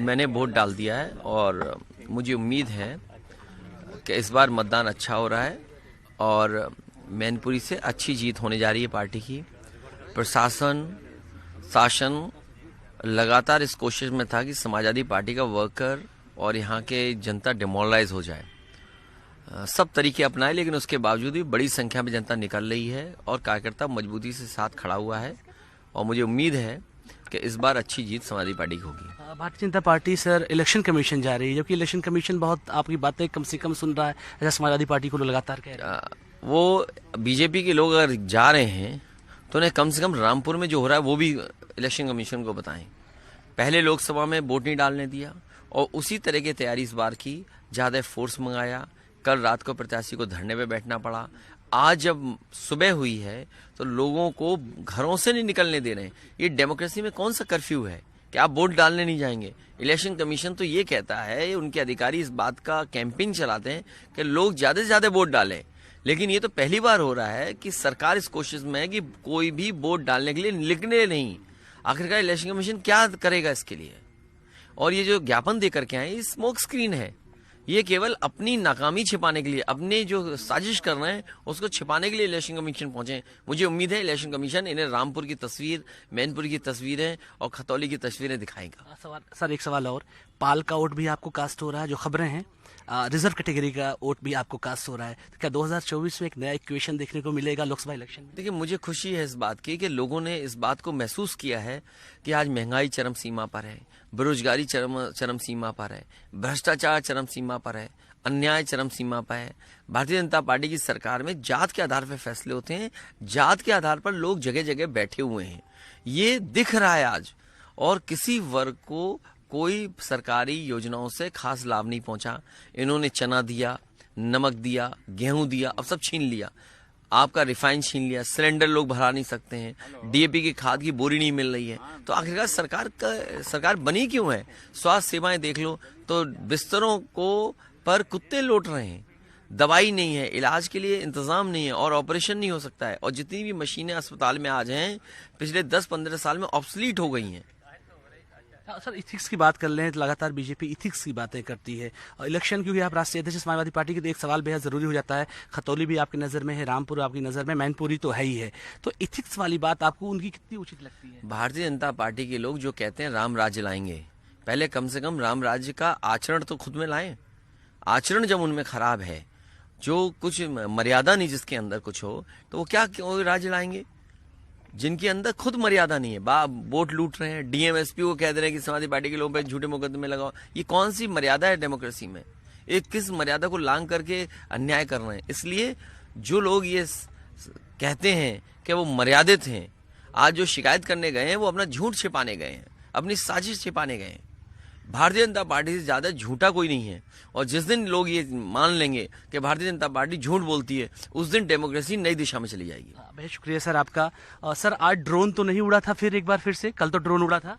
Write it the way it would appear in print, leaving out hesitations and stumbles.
मैंने वोट डाल दिया है और मुझे उम्मीद है कि इस बार मतदान अच्छा हो रहा है और मैनपुरी से अच्छी जीत होने जा रही है पार्टी की। प्रशासन शासन लगातार इस कोशिश में था कि समाजवादी पार्टी का वर्कर और यहाँ के जनता डिमोरलाइज हो जाए। सब तरीके अपनाए, लेकिन उसके बावजूद भी बड़ी संख्या में जनता निकल रही है और कार्यकर्ता मजबूती से साथ खड़ा हुआ है और मुझे उम्मीद है कि इस बार अच्छी जीत समाजवादी पार्टी की होगी। Bharatiya Janata party sir election commission जा रही है, जबकि इलेक्शन कमीशन बहुत आपकी बातें कम से कम सुन रहा है, ऐसा समाजवादी पार्टी को लगातार कह रहे हैं। वो बीजेपी के लोग अगर जा रहे हैं तो उन्हें कम से कम रामपुर में जो हो रहा है वो भी इलेक्शन कमीशन को बताएं। पहले लोकसभा में वोट नहीं डालने दिया और उसी तरह की तैयारी इस बार की, ज़्यादा फोर्स मंगाया। कल रात को प्रत्याशी को धरने पे बैठना पड़ा। आज जब सुबह हुई है तो लोगों को घरों से नहीं निकलने दे रहे हैं। ये डेमोक्रेसी में कौन सा कर्फ्यू है कि आप वोट डालने नहीं जाएंगे? इलेक्शन कमीशन तो ये कहता है, उनके अधिकारी इस बात का कैंपेन चलाते हैं कि लोग ज़्यादा से ज़्यादा वोट डालें, लेकिन ये तो पहली बार हो रहा है कि सरकार इस कोशिश में है कि कोई भी वोट डालने के लिए निकले नहीं। आखिरकार इलेक्शन कमीशन क्या करेगा इसके लिए? और ये जो ज्ञापन देकर के आए, स्मोक स्क्रीन है। ये केवल अपनी नाकामी छिपाने के लिए, अपने जो साजिश कर रहे हैं उसको छिपाने के लिए इलेक्शन कमीशन पहुंचे। मुझे उम्मीद है इलेक्शन कमीशन इन्हें रामपुर की तस्वीर, मैनपुर की तस्वीरें और खतौली की तस्वीरें दिखाएगा। सर एक सवाल और, पाल का वोट भी आपको कास्ट हो रहा है, जो खबरें हैं रिजर्व कैटेगरी का वोट भी आपको कास्ट हो रहा है, तो क्या 2024 में एक नया इक्वेशन देखने को मिलेगा लोकसभा इलेक्शन में? देखिए, मुझे खुशी है इस बात की कि लोगों ने इस बात को महसूस किया है कि आज महंगाई चरम सीमा पर है, बेरोजगारी चरम सीमा पर है, भ्रष्टाचार चरम सीमा पर है, अन्याय चरम सीमा पर है। भारतीय जनता पार्टी की सरकार में जात के आधार पर फैसले होते हैं, जात के आधार पर लोग जगह जगह बैठे हुए हैं। ये दिख रहा है आज, और किसी वर्ग को कोई सरकारी योजनाओं से खास लाभ नहीं पहुंचा। इन्होंने चना दिया, नमक दिया, गेहूं दिया, अब सब छीन लिया। आपका रिफाइन छीन लिया, सिलेंडर लोग भरा नहीं सकते हैं, डीएपी की खाद की बोरी नहीं मिल रही है। तो आखिरकार सरकार बनी क्यों है? स्वास्थ्य सेवाएं देख लो तो बिस्तरों को पर कुत्ते लौट रहे हैं, दवाई नहीं है, इलाज के लिए इंतजाम नहीं है और ऑपरेशन नहीं हो सकता है। और जितनी भी मशीनें अस्पताल में आज हैं, पिछले 10-15 साल में ऑब्सलीट हो गई हैं। सर इथिक्स की बात कर लें तो लगातार बीजेपी इथिक्स की बातें करती है। और इलेक्शन क्योंकि आप राष्ट्रीय अध्यक्ष समाजवादी पार्टी के, तो एक सवाल बेहद जरूरी हो जाता है। खतौली भी आपकी नज़र में है, रामपुर आपकी नज़र में, मैनपुरी तो है ही है, तो इथिक्स वाली बात आपको उनकी कितनी उचित लगती है? भारतीय जनता पार्टी के लोग जो कहते हैं राम राज्य लाएंगे, पहले कम से कम राम राज्य का आचरण तो खुद में लाएं। आचरण जब उनमें खराब है, जो कुछ मर्यादा नहीं जिसके अंदर कुछ हो, तो वो क्या राज्य लाएंगे जिनके अंदर खुद मर्यादा नहीं है? वोट लूट रहे हैं, डीएमएसपी को कह दे रहे हैं कि समाजवादी पार्टी के लोगों पे झूठे मुकदमे लगाओ। ये कौन सी मर्यादा है डेमोक्रेसी में? एक किस मर्यादा को लांग करके अन्याय कर रहे हैं? इसलिए जो लोग ये कहते हैं कि वो मर्यादित हैं, आज जो शिकायत करने गए हैं वो अपना झूठ छिपाने गए हैं, अपनी साजिश छिपाने गए हैं। भारतीय जनता पार्टी से ज्यादा झूठा कोई नहीं है, और जिस दिन लोग ये मान लेंगे कि भारतीय जनता पार्टी झूठ बोलती है, उस दिन डेमोक्रेसी नई दिशा में चली जाएगी। बहुत शुक्रिया सर आपका। सर आज ड्रोन तो नहीं उड़ा था फिर एक बार फिर से? कल तो ड्रोन उड़ा था।